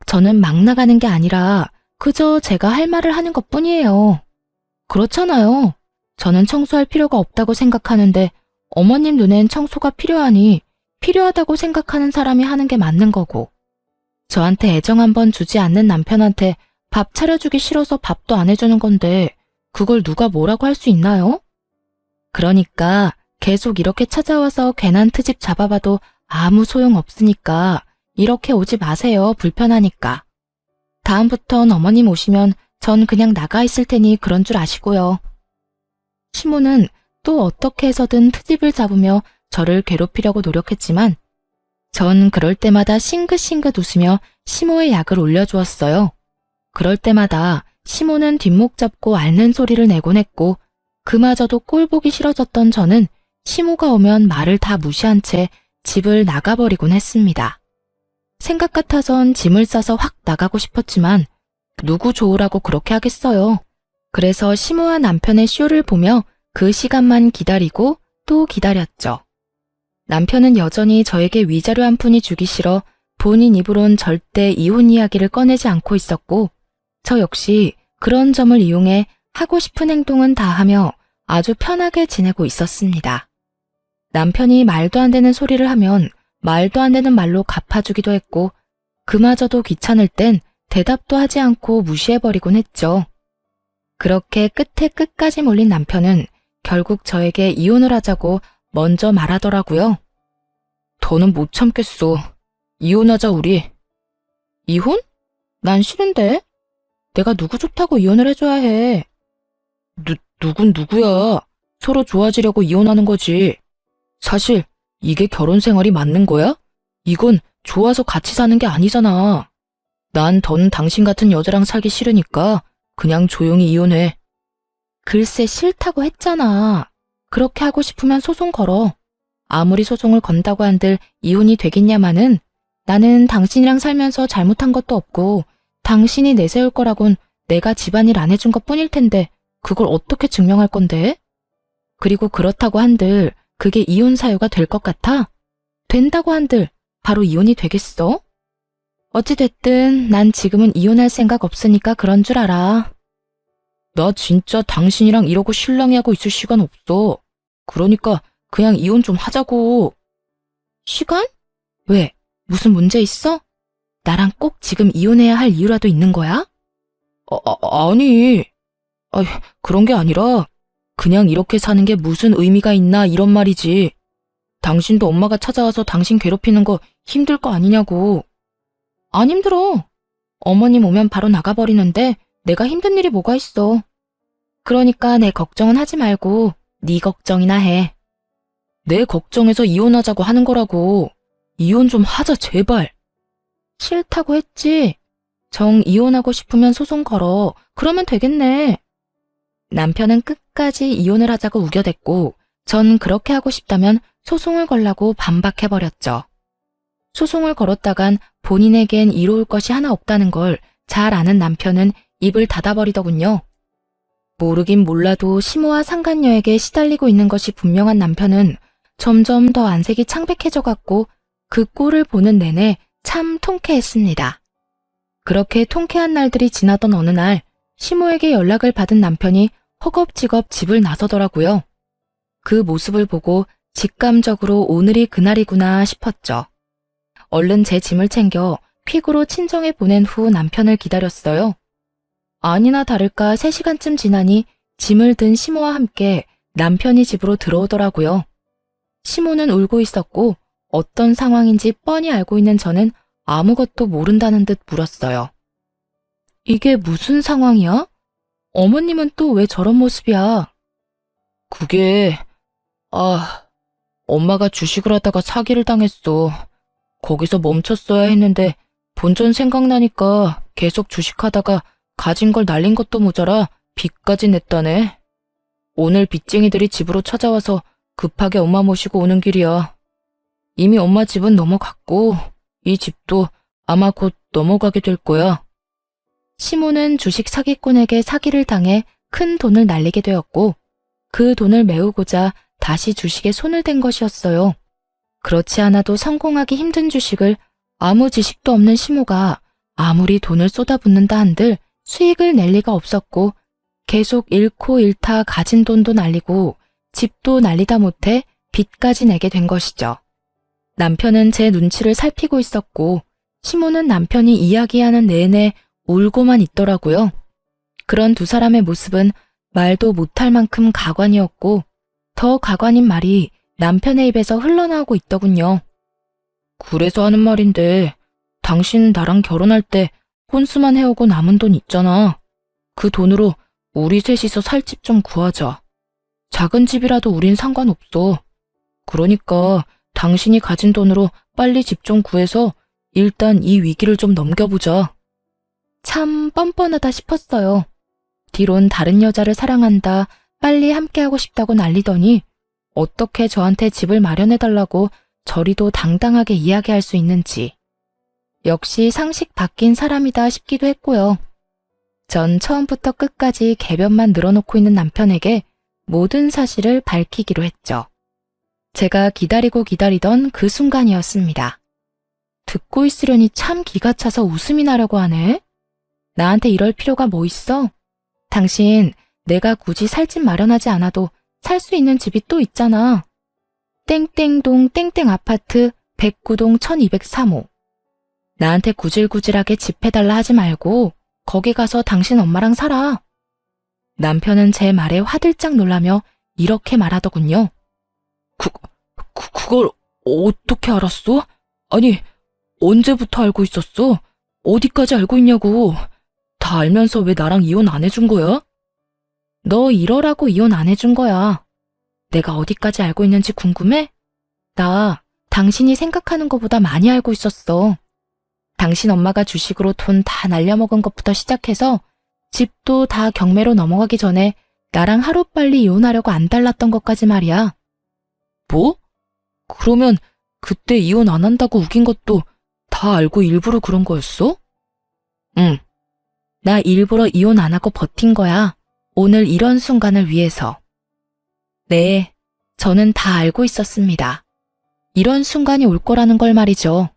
[SPEAKER 1] 저는 막 나가는 게 아니라 그저 제가 할 말을 하는 것뿐이에요. 그렇잖아요. 저는 청소할 필요가 없다고 생각하는데 어머님 눈엔 청소가 필요하니 필요하다고 생각하는 사람이 하는 게 맞는 거고, 저한테 애정 한번 주지 않는 남편한테 밥 차려주기 싫어서 밥도 안 해주는 건데 그걸 누가 뭐라고 할 수 있나요? 그러니까 계속 이렇게 찾아와서 괜한 트집 잡아봐도 아무 소용 없으니까 이렇게 오지 마세요. 불편하니까. 다음부턴 어머님 오시면 전 그냥 나가 있을 테니 그런 줄 아시고요. 시모는 또 어떻게 해서든 트집을 잡으며 저를 괴롭히려고 노력했지만 전 그럴 때마다 싱긋싱긋 웃으며 시모의 약을 올려주었어요. 그럴 때마다 시모는 뒷목 잡고 앓는 소리를 내곤 했고 그마저도 꼴 보기 싫어졌던 저는 시모가 오면 말을 다 무시한 채 집을 나가버리곤 했습니다. 생각 같아선 짐을 싸서 확 나가고 싶었지만 누구 좋으라고 그렇게 하겠어요. 그래서 시모와 남편의 쇼를 보며 그 시간만 기다리고 또 기다렸죠. 남편은 여전히 저에게 위자료 한 푼이 주기 싫어 본인 입으론 절대 이혼 이야기를 꺼내지 않고 있었고 저 역시 그런 점을 이용해 하고 싶은 행동은 다 하며 아주 편하게 지내고 있었습니다. 남편이 말도 안 되는 소리를 하면 말도 안 되는 말로 갚아주기도 했고 그마저도 귀찮을 땐 대답도 하지 않고 무시해버리곤 했죠. 그렇게 끝에 끝까지 몰린 남편은 결국 저에게 이혼을 하자고 먼저 말하더라고요. 더는 못 참겠어. 이혼하자 우리. 이혼? 난 싫은데. 내가 누구 좋다고 이혼을 해줘야 해. 누군 누구야. 서로 좋아지려고 이혼하는 거지. 사실 이게 결혼 생활이 맞는 거야? 이건 좋아서 같이 사는 게 아니잖아. 난 더는 당신 같은 여자랑 살기 싫으니까 그냥 조용히 이혼해. 글쎄 싫다고 했잖아. 그렇게 하고 싶으면 소송 걸어. 아무리 소송을 건다고 한들 이혼이 되겠냐마는 나는 당신이랑 살면서 잘못한 것도 없고 당신이 내세울 거라곤 내가 집안일 안 해준 것 뿐일 텐데 그걸 어떻게 증명할 건데? 그리고 그렇다고 한들 그게 이혼 사유가 될 것 같아? 된다고 한들 바로 이혼이 되겠어? 어찌됐든 난 지금은 이혼할 생각 없으니까 그런 줄 알아. 나 진짜 당신이랑 이러고 실랑이하고 있을 시간 없어. 그러니까 그냥 이혼 좀 하자고. 시간? 왜? 무슨 문제 있어? 나랑 꼭 지금 이혼해야 할 이유라도 있는 거야? 아니. 그런 게 아니라 그냥 이렇게 사는 게 무슨 의미가 있나 이런 말이지. 당신도 엄마가 찾아와서 당신 괴롭히는 거 힘들 거 아니냐고. 안 힘들어. 어머님 오면 바로 나가버리는데 내가 힘든 일이 뭐가 있어. 그러니까 내 걱정은 하지 말고 네 걱정이나 해. 내 걱정해서 이혼하자고 하는 거라고. 이혼 좀 하자 제발. 싫다고 했지. 정 이혼하고 싶으면 소송 걸어. 그러면 되겠네. 남편은 끝까지 이혼을 하자고 우겨댔고 전 그렇게 하고 싶다면 소송을 걸라고 반박해버렸죠. 소송을 걸었다간 본인에겐 이로울 것이 하나 없다는 걸 잘 아는 남편은 입을 닫아버리더군요. 모르긴 몰라도 시모와 상간녀에게 시달리고 있는 것이 분명한 남편은 점점 더 안색이 창백해져갔고 그 꼴을 보는 내내 참 통쾌했습니다. 그렇게 통쾌한 날들이 지나던 어느 날 시모에게 연락을 받은 남편이 허겁지겁 집을 나서더라고요. 그 모습을 보고 직감적으로 오늘이 그날이구나 싶었죠. 얼른 제 짐을 챙겨 퀵으로 친정에 보낸 후 남편을 기다렸어요. 아니나 다를까 3시간쯤 지나니 짐을 든 시모와 함께 남편이 집으로 들어오더라고요. 시모는 울고 있었고 어떤 상황인지 뻔히 알고 있는 저는 아무것도 모른다는 듯 물었어요. 이게 무슨 상황이야? 어머님은 또 왜 저런 모습이야? 그게, 엄마가 주식을 하다가 사기를 당했어. 거기서 멈췄어야 했는데 본전 생각나니까 계속 주식하다가 가진 걸 날린 것도 모자라 빚까지 냈다네. 오늘 빚쟁이들이 집으로 찾아와서 급하게 엄마 모시고 오는 길이야. 이미 엄마 집은 넘어갔고 이 집도 아마 곧 넘어가게 될 거야. 시모는 주식 사기꾼에게 사기를 당해 큰 돈을 날리게 되었고 그 돈을 메우고자 다시 주식에 손을 댄 것이었어요. 그렇지 않아도 성공하기 힘든 주식을 아무 지식도 없는 시모가 아무리 돈을 쏟아붓는다 한들 수익을 낼 리가 없었고 계속 잃고 잃다 가진 돈도 날리고 집도 날리다 못해 빚까지 내게 된 것이죠. 남편은 제 눈치를 살피고 있었고 시모는 남편이 이야기하는 내내 울고만 있더라고요. 그런 두 사람의 모습은 말도 못할 만큼 가관이었고 더 가관인 말이 남편의 입에서 흘러나오고 있더군요. 그래서 하는 말인데 당신 나랑 결혼할 때 혼수만 해오고 남은 돈 있잖아. 그 돈으로 우리 셋이서 살 집 좀 구하자. 작은 집이라도 우린 상관없어. 그러니까 당신이 가진 돈으로 빨리 집 좀 구해서 일단 이 위기를 좀 넘겨보자. 참 뻔뻔하다 싶었어요. 뒤론 다른 여자를 사랑한다, 빨리 함께하고 싶다고 난리더니 어떻게 저한테 집을 마련해달라고 저리도 당당하게 이야기할 수 있는지. 역시 상식 바뀐 사람이다 싶기도 했고요. 전 처음부터 끝까지 궤변만 늘어놓고 있는 남편에게 모든 사실을 밝히기로 했죠. 제가 기다리고 기다리던 그 순간이었습니다. 듣고 있으려니 참 기가 차서 웃음이 나려고 하네. 나한테 이럴 필요가 뭐 있어? 당신, 내가 굳이 살 집 마련하지 않아도 살 수 있는 집이 또 있잖아. 땡땡동 땡땡 아파트 109동 1203호. 나한테 구질구질하게 집 해달라 하지 말고 거기 가서 당신 엄마랑 살아. 남편은 제 말에 화들짝 놀라며 이렇게 말하더군요. 그걸 어떻게 알았어? 아니, 언제부터 알고 있었어? 어디까지 알고 있냐고. 다 알면서 왜 나랑 이혼 안 해준 거야? 너 이러라고 이혼 안 해준 거야. 내가 어디까지 알고 있는지 궁금해? 나 당신이 생각하는 것보다 많이 알고 있었어. 당신 엄마가 주식으로 돈 다 날려먹은 것부터 시작해서 집도 다 경매로 넘어가기 전에 나랑 하루빨리 이혼하려고 안 달랐던 것까지 말이야. 뭐? 그러면 그때 이혼 안 한다고 우긴 것도 다 알고 일부러 그런 거였어? 응. 나 일부러 이혼 안 하고 버틴 거야. 오늘 이런 순간을 위해서. 네, 저는 다 알고 있었습니다. 이런 순간이 올 거라는 걸 말이죠.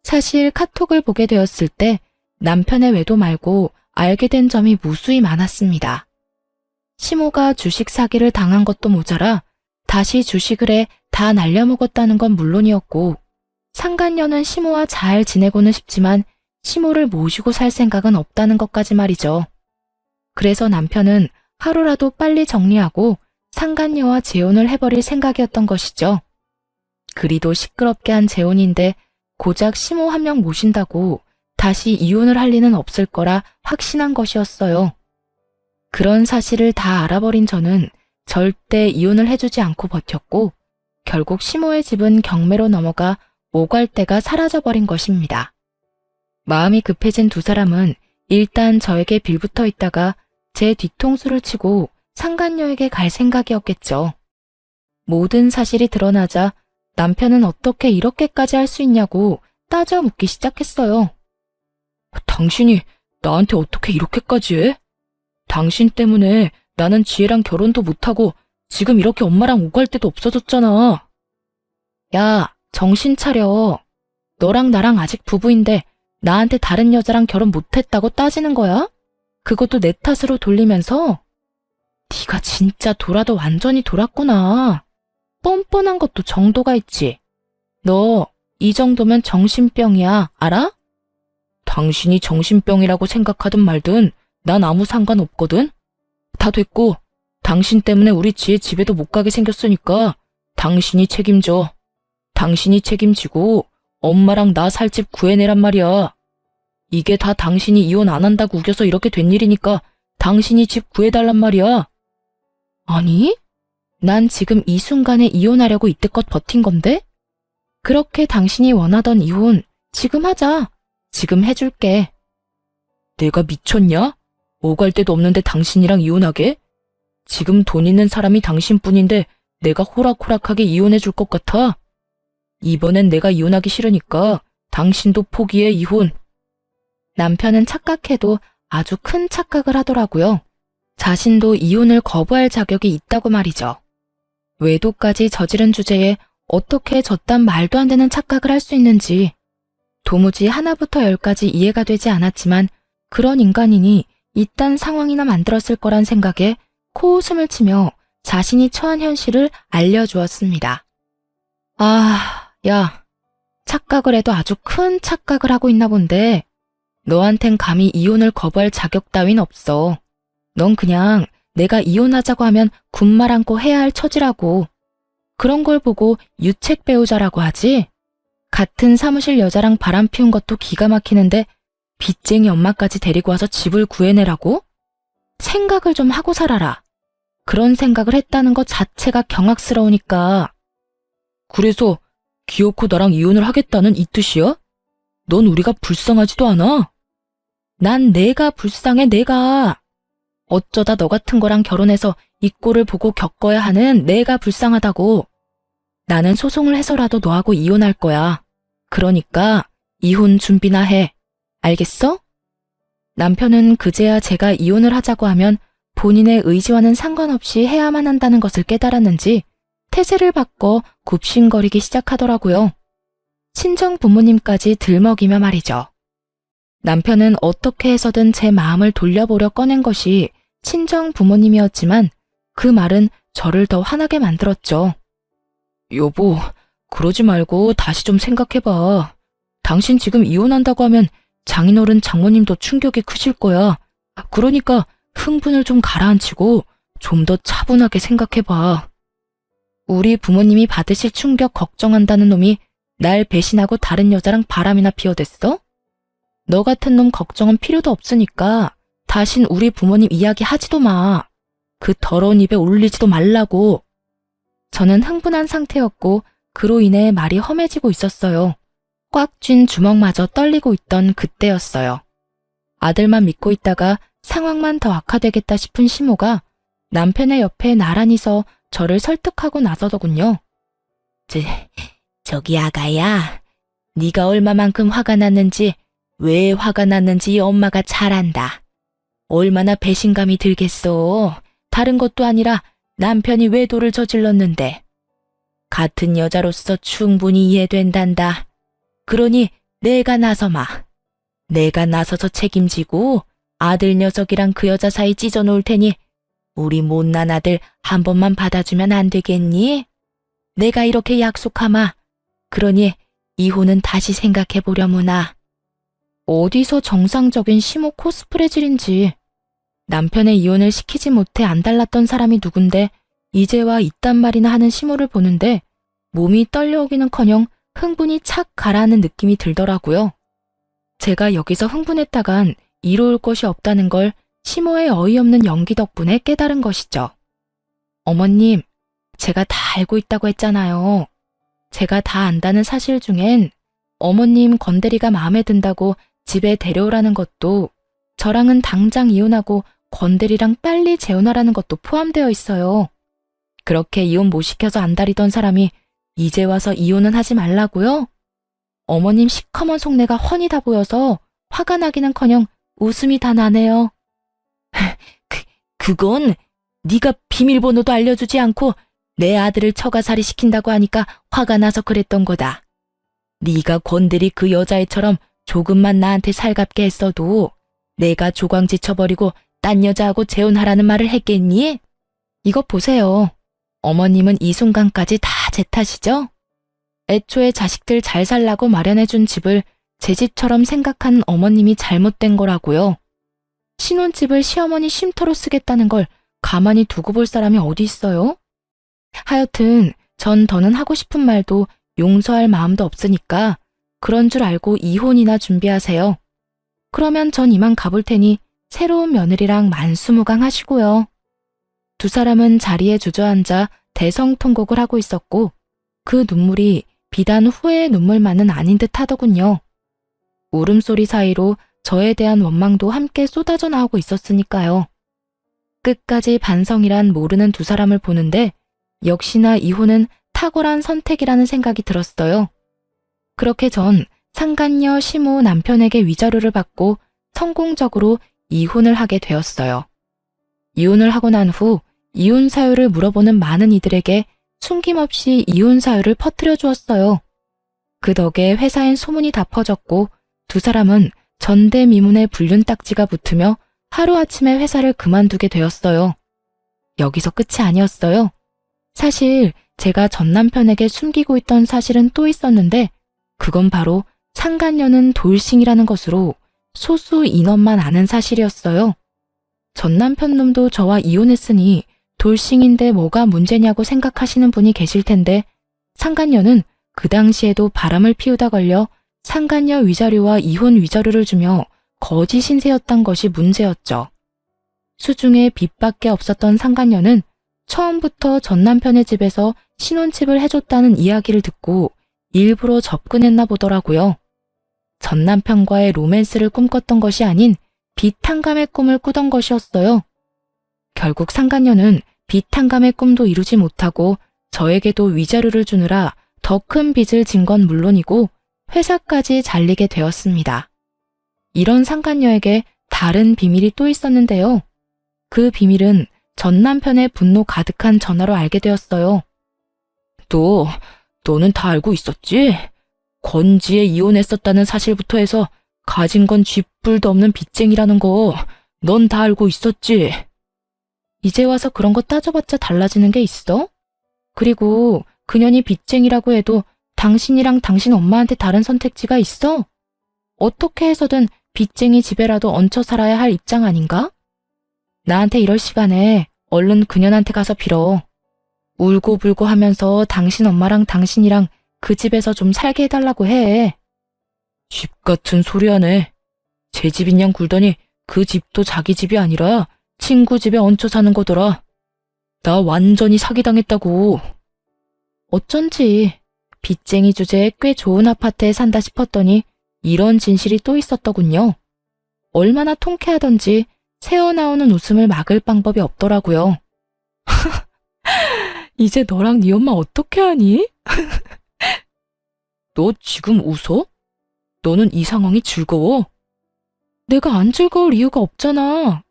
[SPEAKER 1] 사실 카톡을 보게 되었을 때 남편의 외도 말고 알게 된 점이 무수히 많았습니다. 시모가 주식 사기를 당한 것도 모자라 다시 주식을 해 다 날려먹었다는 건 물론이었고 상간녀는 시모와 잘 지내고는 싶지만 시모를 모시고 살 생각은 없다는 것까지 말이죠. 그래서 남편은 하루라도 빨리 정리하고 상간녀와 재혼을 해버릴 생각이었던 것이죠. 그리도 시끄럽게 한 재혼인데 고작 시모 한 명 모신다고 다시 이혼을 할 리는 없을 거라 확신한 것이었어요. 그런 사실을 다 알아버린 저는 절대 이혼을 해주지 않고 버텼고 결국 시모의 집은 경매로 넘어가 오갈대가 사라져버린 것입니다. 마음이 급해진 두 사람은 일단 저에게 빌붙어 있다가 제 뒤통수를 치고 상간녀에게 갈 생각이었겠죠. 모든 사실이 드러나자 남편은 어떻게 이렇게까지 할 수 있냐고 따져 묻기 시작했어요. 당신이 나한테 어떻게 이렇게까지 해? 당신 때문에 나는 지혜랑 결혼도 못하고 지금 이렇게 엄마랑 오갈 데도 없어졌잖아. 야, 정신 차려. 너랑 나랑 아직 부부인데 나한테 다른 여자랑 결혼 못했다고 따지는 거야? 그것도 내 탓으로 돌리면서?
[SPEAKER 2] 네가 진짜 돌아도 완전히 돌았구나. 뻔뻔한 것도 정도가 있지. 너 이 정도면 정신병이야, 알아? 당신이 정신병이라고 생각하든 말든 난 아무 상관없거든. 다 됐고, 당신 때문에 우리 지혜 집에도 못 가게 생겼으니까 당신이 책임져. 당신이 책임지고 엄마랑 나 살 집 구해내란 말이야. 이게 다 당신이 이혼 안 한다고 우겨서 이렇게 된 일이니까 당신이 집 구해달란 말이야. 아니, 난 지금 이 순간에 이혼하려고 이때껏 버틴 건데? 그렇게 당신이 원하던 이혼 지금 하자. 지금 해줄게. 내가 미쳤냐? 오갈 데도 없는데 당신이랑 이혼하게? 지금 돈 있는 사람이 당신뿐인데 내가 호락호락하게 이혼해줄 것 같아? 이번엔 내가 이혼하기 싫으니까 당신도 포기해, 이혼. 남편은 착각해도 아주 큰 착각을 하더라고요. 자신도 이혼을 거부할 자격이 있다고 말이죠. 외도까지 저지른 주제에 어떻게 저딴 말도 안 되는 착각을 할 수 있는지 도무지 하나부터 열까지 이해가 되지 않았지만 그런 인간이니 이딴 상황이나 만들었을 거란 생각에 코웃음을 치며 자신이 처한 현실을 알려주었습니다. 아, 야, 착각을 해도 아주 큰 착각을 하고 있나 본데 너한텐 감히 이혼을 거부할 자격 따윈 없어. 넌 그냥 내가 이혼하자고 하면 군말 않고 해야 할 처지라고. 그런 걸 보고 유책 배우자라고 하지? 같은 사무실 여자랑 바람 피운 것도 기가 막히는데 빚쟁이 엄마까지 데리고 와서 집을 구해내라고? 생각을 좀 하고 살아라. 그런 생각을 했다는 것 자체가 경악스러우니까. 그래서 기어코 나랑 이혼을 하겠다는 이 뜻이야? 넌 우리가 불쌍하지도 않아? 난 내가 불쌍해, 내가. 어쩌다 너 같은 거랑 결혼해서 이 꼴을 보고 겪어야 하는 내가 불쌍하다고. 나는 소송을 해서라도 너하고 이혼할 거야. 그러니까 이혼 준비나 해. 알겠어? 남편은 그제야 제가 이혼을 하자고 하면 본인의 의지와는 상관없이 해야만 한다는 것을 깨달았는지 태세를 바꿔 굽신거리기 시작하더라고요. 친정 부모님까지 들먹이며 말이죠. 남편은 어떻게 해서든 제 마음을 돌려보려 꺼낸 것이 친정 부모님이었지만 그 말은 저를 더 화나게 만들었죠. 여보, 그러지 말고 다시 좀 생각해봐. 당신 지금 이혼한다고 하면 장인어른 장모님도 충격이 크실 거야. 그러니까 흥분을 좀 가라앉히고 좀 더 차분하게 생각해봐. 우리 부모님이 받으실 충격 걱정한다는 놈이 날 배신하고 다른 여자랑 바람이나 피워댔어? 너 같은 놈 걱정은 필요도 없으니까 다신 우리 부모님 이야기 하지도 마. 그 더러운 입에 올리지도 말라고. 저는 흥분한 상태였고 그로 인해 말이 험해지고 있었어요. 꽉 쥔 주먹마저 떨리고 있던 그때였어요. 아들만 믿고 있다가 상황만 더 악화되겠다 싶은 시모가 남편의 옆에 나란히 서 저를 설득하고 나서더군요. 저기 아가야, 네가 얼마만큼 화가 났는지, 왜 화가 났는지 엄마가 잘 안다. 얼마나 배신감이 들겠어. 다른 것도 아니라 남편이 외도를 저질렀는데. 같은 여자로서 충분히 이해된단다. 그러니 내가 나서마. 내가 나서서 책임지고 아들 녀석이랑 그 여자 사이 찢어놓을 테니 우리 못난 아들 한 번만 받아주면 안 되겠니? 내가 이렇게 약속하마. 그러니 이혼은 다시 생각해보려무나. 어디서 정상적인 시모 코스프레질인지. 남편의 이혼을 시키지 못해 안달났던 사람이 누군데 이제와 이딴 말이나 하는 시모를 보는데 몸이 떨려오기는커녕 흥분이 착 가라앉는 느낌이 들더라고요. 제가 여기서 흥분했다간 이로울 것이 없다는 걸 시모의 어이없는 연기 덕분에 깨달은 것이죠. 어머님, 제가 다 알고 있다고 했잖아요. 제가 다 안다는 사실 중엔 어머님 건대리가 마음에 든다고 집에 데려오라는 것도 저랑은 당장 이혼하고 건대리랑 빨리 재혼하라는 것도 포함되어 있어요. 그렇게 이혼 못 시켜서 안달이던 사람이 이제 와서 이혼은 하지 말라고요? 어머님 시커먼 속내가 훤히 다 보여서 화가 나기는커녕 웃음이 다 나네요. 그건 네가 비밀번호도 알려주지 않고 내 아들을 처가살이 시킨다고 하니까 화가 나서 그랬던 거다. 네가 건드리 그 여자애처럼 조금만 나한테 살갑게 했어도 내가 조광지쳐버리고 딴 여자하고 재혼하라는 말을 했겠니?
[SPEAKER 1] 이것 보세요. 어머님은 이 순간까지 다 제 탓이죠? 애초에 자식들 잘 살라고 마련해준 집을 제 집처럼 생각한 어머님이 잘못된 거라고요. 신혼집을 시어머니 쉼터로 쓰겠다는 걸 가만히 두고 볼 사람이 어디 있어요? 하여튼 전 더는 하고 싶은 말도 용서할 마음도 없으니까 그런 줄 알고 이혼이나 준비하세요. 그러면 전 이만 가볼 테니 새로운 며느리랑 만수무강 하시고요. 두 사람은 자리에 주저앉아 대성통곡을 하고 있었고 그 눈물이 비단 후회의 눈물만은 아닌 듯 하더군요. 울음소리 사이로 저에 대한 원망도 함께 쏟아져 나오고 있었으니까요. 끝까지 반성이란 모르는 두 사람을 보는데 역시나 이혼은 탁월한 선택이라는 생각이 들었어요. 그렇게 전 상간녀 시모 남편에게 위자료를 받고 성공적으로 이혼을 하게 되었어요. 이혼을 하고 난 후 이혼 사유를 물어보는 많은 이들에게 숨김없이 이혼 사유를 퍼뜨려 주었어요. 그 덕에 회사엔 소문이 다 퍼졌고 두 사람은 전대미문의 불륜 딱지가 붙으며 하루아침에 회사를 그만두게 되었어요. 여기서 끝이 아니었어요. 사실 제가 전 남편에게 숨기고 있던 사실은 또 있었는데 그건 바로 상간녀는 돌싱이라는 것으로 소수 인원만 아는 사실이었어요. 전 남편 놈도 저와 이혼했으니 돌싱인데 뭐가 문제냐고 생각하시는 분이 계실 텐데 상간녀는 그 당시에도 바람을 피우다 걸려 상간녀 위자료와 이혼 위자료를 주며 거짓 신세였던 것이 문제였죠. 수중에 빚밖에 없었던 상간녀는 처음부터 전 남편의 집에서 신혼집을 해줬다는 이야기를 듣고 일부러 접근했나 보더라고요. 전 남편과의 로맨스를 꿈꿨던 것이 아닌 빚탕감의 꿈을 꾸던 것이었어요. 결국 상간녀는 빚탕감의 꿈도 이루지 못하고 저에게도 위자료를 주느라 더 큰 빚을 진 건 물론이고 회사까지 잘리게 되었습니다. 이런 상간녀에게 다른 비밀이 또 있었는데요. 그 비밀은 전 남편의 분노 가득한 전화로 알게 되었어요. 너는 다 알고 있었지? 건지에 이혼했었다는 사실부터 해서 가진 건 쥐뿔도 없는 빚쟁이라는 거 넌 다 알고 있었지? 이제 와서 그런 거 따져봤자 달라지는 게 있어? 그리고 그년이 빚쟁이라고 해도 당신이랑 당신 엄마한테 다른 선택지가 있어? 어떻게 해서든 빚쟁이 집에라도 얹혀 살아야 할 입장 아닌가? 나한테 이럴 시간에 얼른 그년한테 가서 빌어. 울고불고 하면서 당신 엄마랑 당신이랑 그 집에서 좀 살게 해달라고 해. 집 같은 소리 하네. 제 집인 양 굴더니 그 집도 자기 집이 아니라 친구 집에 얹혀 사는 거더라. 나 완전히 사기당했다고. 어쩐지 빚쟁이 주제에 꽤 좋은 아파트에 산다 싶었더니 이런 진실이 또 있었더군요. 얼마나 통쾌하던지 새어나오는 웃음을 막을 방법이 없더라고요. 이제 너랑 네 엄마 어떻게 하니? 너 지금 웃어? 너는 이 상황이 즐거워? 내가 안 즐거울 이유가 없잖아.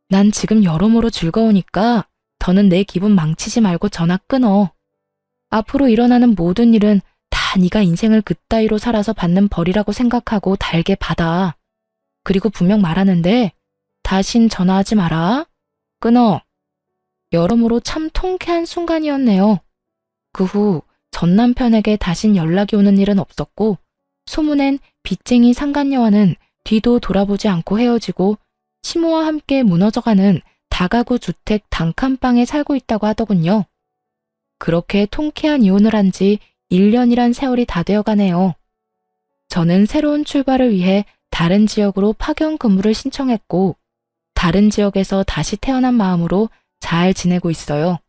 [SPEAKER 1] 난 지금 여러모로 즐거우니까 더는 내 기분 망치지 말고 전화 끊어. 앞으로 일어나는 모든 일은 다 네가 인생을 그따위로 살아서 받는 벌이라고 생각하고 달게 받아. 그리고 분명 말하는데 다신 전화하지 마라. 끊어. 여러모로 참 통쾌한 순간이었네요. 그 후 전 남편에게 다신 연락이 오는 일은 없었고 소문엔 빚쟁이 상간녀와는 뒤도 돌아보지 않고 헤어지고 시모와 함께 무너져가는 다가구 주택 단칸방에 살고 있다고 하더군요. 그렇게 통쾌한 이혼을 한 지 1년이란 세월이 다 되어가네요. 저는 새로운 출발을 위해 다른 지역으로 파견 근무를 신청했고 다른 지역에서 다시 태어난 마음으로 잘 지내고 있어요.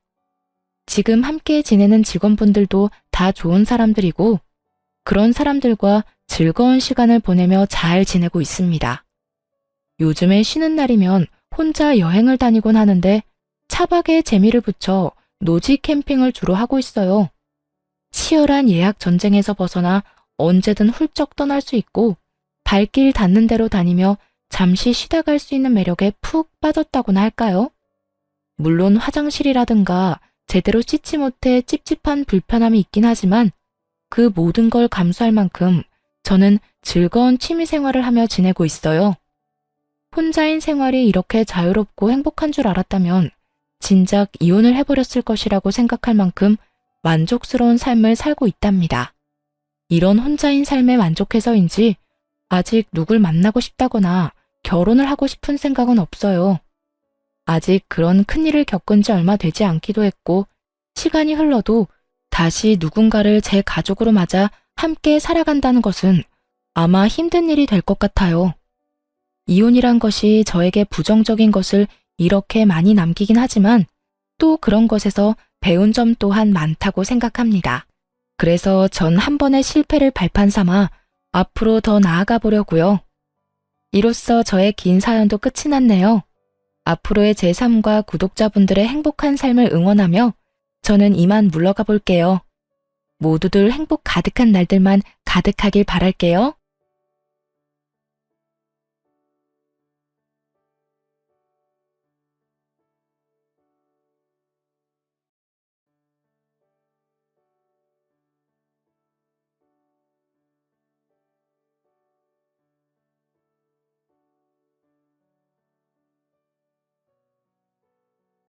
[SPEAKER 1] 지금 함께 지내는 직원분들도 다 좋은 사람들이고 그런 사람들과 즐거운 시간을 보내며 잘 지내고 있습니다. 요즘에 쉬는 날이면 혼자 여행을 다니곤 하는데 차박에 재미를 붙여 노지 캠핑을 주로 하고 있어요. 치열한 예약 전쟁에서 벗어나 언제든 훌쩍 떠날 수 있고 발길 닿는 대로 다니며 잠시 쉬다 갈 수 있는 매력에 푹 빠졌다고나 할까요? 물론 화장실이라든가 제대로 씻지 못해 찝찝한 불편함이 있긴 하지만 그 모든 걸 감수할 만큼 저는 즐거운 취미 생활을 하며 지내고 있어요. 혼자인 생활이 이렇게 자유롭고 행복한 줄 알았다면 진작 이혼을 해버렸을 것이라고 생각할 만큼 만족스러운 삶을 살고 있답니다. 이런 혼자인 삶에 만족해서인지 아직 누굴 만나고 싶다거나 결혼을 하고 싶은 생각은 없어요. 아직 그런 큰일을 겪은 지 얼마 되지 않기도 했고, 시간이 흘러도 다시 누군가를 제 가족으로 맞아 함께 살아간다는 것은 아마 힘든 일이 될 것 같아요. 이혼이란 것이 저에게 부정적인 것을 이렇게 많이 남기긴 하지만 또 그런 것에서 배운 점 또한 많다고 생각합니다. 그래서 전 한 번의 실패를 발판 삼아 앞으로 더 나아가 보려고요. 이로써 저의 긴 사연도 끝이 났네요. 앞으로의 제 삶과 구독자분들의 행복한 삶을 응원하며 저는 이만 물러가 볼게요. 모두들 행복 가득한 날들만 가득하길 바랄게요.